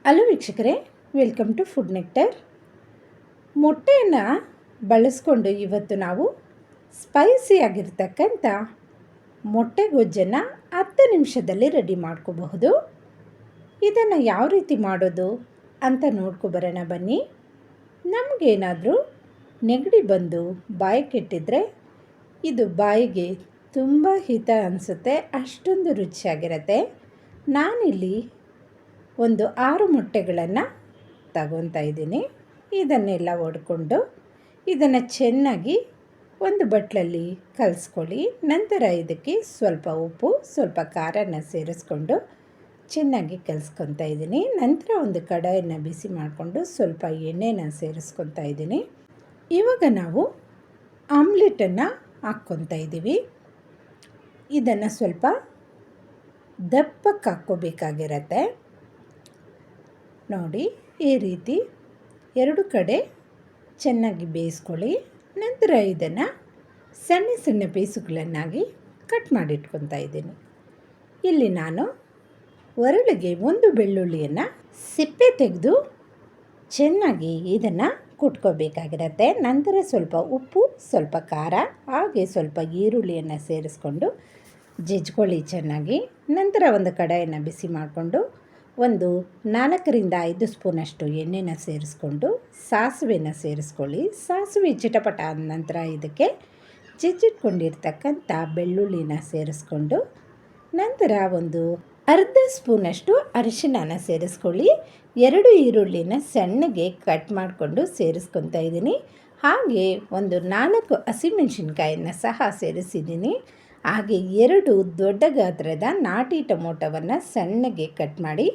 Hello ವೀಕ್ಷಕರೇ, welcome to food nectar. ಮೊಟ್ಟೆಯನ್ನು ಬಳಸ್ಕೊಂಡು ಇವತ್ತು ನಾವು ಸ್ಪೈಸಿಯಾಗಿರ್ತಕ್ಕಂಥ ಮೊಟ್ಟೆ ಗೊಜ್ಜನ್ನು 10 ನಿಮಿಷದಲ್ಲಿ ರೆಡಿ ಮಾಡ್ಕೋಬಹುದು. ಇದನ್ನು ಯಾವ ರೀತಿ ಮಾಡೋದು ಅಂತ ನೋಡ್ಕೊಬರೋಣ ಬನ್ನಿ. ನಮಗೇನಾದರೂ ನೆಗಡಿ ಬಂದು ಬಾಯಿ ಕೆಟ್ಟಿದ್ರೆ ಇದು ಬಾಯಿಗೆ ತುಂಬ ಹಿತ ಅನಿಸುತ್ತೆ, ಅಷ್ಟೊಂದು ರುಚಿಯಾಗಿರುತ್ತೆ. ನಾನಿಲ್ಲಿ ಒಂದು 6 ಮೊಟ್ಟೆಗಳನ್ನು ತಗೊತಾ ಇದ್ದೀನಿ. ಇದನ್ನೆಲ್ಲ ಒಡ್ಕೊಂಡು ಇದನ್ನು ಚೆನ್ನಾಗಿ ಒಂದು ಬಟ್ಲಲ್ಲಿ ಕಲಿಸ್ಕೊಳ್ಳಿ. ನಂತರ ಇದಕ್ಕೆ ಸ್ವಲ್ಪ ಉಪ್ಪು, ಸ್ವಲ್ಪ ಖಾರನ ಸೇರಿಸ್ಕೊಂಡು ಚೆನ್ನಾಗಿ ಕಲಿಸ್ಕೊತಾ ಇದ್ದೀನಿ. ನಂತರ ಒಂದು ಕಡಾಯನ್ನು ಬಿಸಿ ಮಾಡಿಕೊಂಡು ಸ್ವಲ್ಪ ಎಣ್ಣೆನ ಸೇರಿಸ್ಕೊತಾ ಇದ್ದೀನಿ. ಇವಾಗ ನಾವು ಆಮ್ಲೆಟನ್ನು ಹಾಕ್ಕೊತಾ ಇದ್ದೀವಿ. ಇದನ್ನು ಸ್ವಲ್ಪ ದಪ್ಪಕ್ಕೆ ಹಾಕ್ಕೋಬೇಕಾಗಿರತ್ತೆ. ನೋಡಿ, ಈ ರೀತಿ 2 ಕಡೆ ಚೆನ್ನಾಗಿ ಬೇಯಿಸ್ಕೊಳ್ಳಿ. ನಂತರ ಇದನ್ನು ಸಣ್ಣ ಸಣ್ಣ ಪೀಸುಗಳನ್ನಾಗಿ ಕಟ್ ಮಾಡಿಟ್ಕೊತಾ ಇದ್ದೀನಿ. ಇಲ್ಲಿ ನಾನು ಒರಳಿಗೆ 1 ಬೆಳ್ಳುಳ್ಳಿಯನ್ನು ಸಿಪ್ಪೆ ತೆಗೆದು ಚೆನ್ನಾಗಿ ಇದನ್ನು ಕುಟ್ಕೋಬೇಕಾಗಿರತ್ತೆ. ನಂತರ ಸ್ವಲ್ಪ ಉಪ್ಪು, ಸ್ವಲ್ಪ ಖಾರ, ಹಾಗೆ ಸ್ವಲ್ಪ ಈರುಳ್ಳಿಯನ್ನು ಸೇರಿಸ್ಕೊಂಡು ಜಜ್ಕೊಳ್ಳಿ ಚೆನ್ನಾಗಿ. ನಂತರ ಒಂದು ಕಡಾಯನ್ನು ಬಿಸಿ ಮಾಡಿಕೊಂಡು ಒಂದು 4 ರಿಂದ 5 ಸ್ಪೂನಷ್ಟು ಎಣ್ಣೆನ ಸೇರಿಸ್ಕೊಂಡು ಸಾಸಿವೆನ ಸೇರಿಸ್ಕೊಳ್ಳಿ. ಸಾಸಿವೆ ಚಿಟಪಟ ಆದ ನಂತರ ಇದಕ್ಕೆ ಜಜ್ಜಿಟ್ಕೊಂಡಿರ್ತಕ್ಕಂಥ ಬೆಳ್ಳುಳ್ಳಿನ ಸೇರಿಸ್ಕೊಂಡು ನಂತರ ಒಂದು ಅರ್ಧ ಸ್ಪೂನಷ್ಟು ಅರಿಶಿಣನ ಸೇರಿಸ್ಕೊಳ್ಳಿ. 2 ಈರುಳ್ಳಿನ ಸಣ್ಣಗೆ ಕಟ್ ಮಾಡಿಕೊಂಡು ಸೇರಿಸ್ಕೊತಾ ಇದ್ದೀನಿ. ಹಾಗೆ ಒಂದು 4 ಹಸಿಮೆಣಸಿನ್ಕಾಯನ್ನು ಸಹ ಸೇರಿಸಿದ್ದೀನಿ. ಹಾಗೆ 2 ದೊಡ್ಡ ಗಾತ್ರದ ನಾಟಿ ಟೊಮೊಟೊವನ್ನು ಸಣ್ಣಗೆ ಕಟ್ ಮಾಡಿ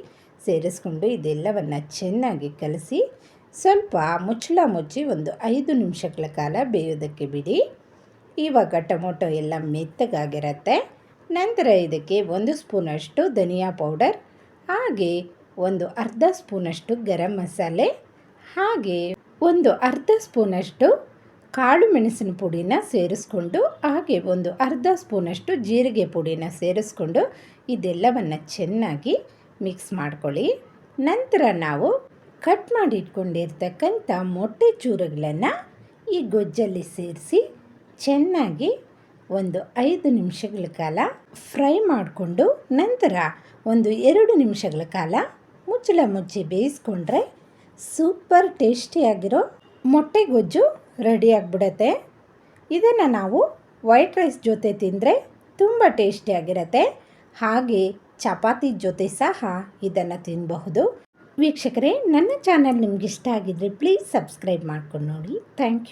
ಸೇರಿಸ್ಕೊಂಡು ಇದೆಲ್ಲವನ್ನು ಚೆನ್ನಾಗಿ ಕಲಸಿ ಸ್ವಲ್ಪ ಮುಚ್ಚಳ ಮುಚ್ಚಿ ಒಂದು 5 ನಿಮಿಷಗಳ ಕಾಲ ಬೇಯೋದಕ್ಕೆ ಬಿಡಿ. ಇವಾಗ ಟೊಮೊಟೊ ಎಲ್ಲ ಮೆತ್ತಗಾಗಿರುತ್ತೆ. ನಂತರ ಇದಕ್ಕೆ 1 ಸ್ಪೂನಷ್ಟು ಧನಿಯಾ ಪೌಡರ್, ಹಾಗೆ ಒಂದು ಅರ್ಧ ಸ್ಪೂನಷ್ಟು ಗರಂ ಮಸಾಲೆ, ಹಾಗೆ ಒಂದು ಅರ್ಧ ಸ್ಪೂನಷ್ಟು ಕಾಳು ಮೆಣಸಿನ ಪುಡಿನ ಸೇರಿಸ್ಕೊಂಡು ಹಾಗೆ ಒಂದು ಅರ್ಧ ಸ್ಪೂನಷ್ಟು ಜೀರಿಗೆ ಪುಡಿನ ಸೇರಿಸ್ಕೊಂಡು ಇದೆಲ್ಲವನ್ನು ಚೆನ್ನಾಗಿ ಮಿಕ್ಸ್ ಮಾಡ್ಕೊಳ್ಳಿ. ನಂತರ ನಾವು ಕಟ್ ಮಾಡಿ ಇಟ್ಕೊಂಡಿರ್ತಕ್ಕಂಥ ಮೊಟ್ಟೆ ಚೂರುಗಳನ್ನು ಈ ಗೊಜ್ಜಲ್ಲಿ ಸೇರಿಸಿ ಚೆನ್ನಾಗಿ ಒಂದು 5 ನಿಮಿಷಗಳ ಕಾಲ ಫ್ರೈ ಮಾಡಿಕೊಂಡು ನಂತರ ಒಂದು 2 ನಿಮಿಷಗಳ ಕಾಲ ಮುಚ್ಚಳ ಮುಚ್ಚಿ ಬೇಯಿಸ್ಕೊಂಡ್ರೆ ಸೂಪರ್ ಟೇಸ್ಟಿಯಾಗಿರೋ ಮೊಟ್ಟೆ ಗೊಜ್ಜು ರೆಡಿಯಾಗಿಬಿಡತ್ತೆ. ಇದನ್ನು ನಾವು ವೈಟ್ ರೈಸ್ ಜೊತೆ ತಿಂದರೆ ತುಂಬ ಟೇಸ್ಟಿಯಾಗಿರುತ್ತೆ. ಹಾಗೆ ಚಪಾತಿ ಜೊತೆ ಸಹ ಇದನ್ನು ತಿನ್ನಬಹುದು. ವೀಕ್ಷಕರೇ, ನನ್ನ ಚಾನಲ್ ನಿಮ್ಗೆ ಇಷ್ಟ ಆಗಿದ್ದರೆ ಪ್ಲೀಸ್ ಸಬ್ಸ್ಕ್ರೈಬ್ ಮಾಡ್ಕೊಂಡು ನೋಡಿ. Thank you.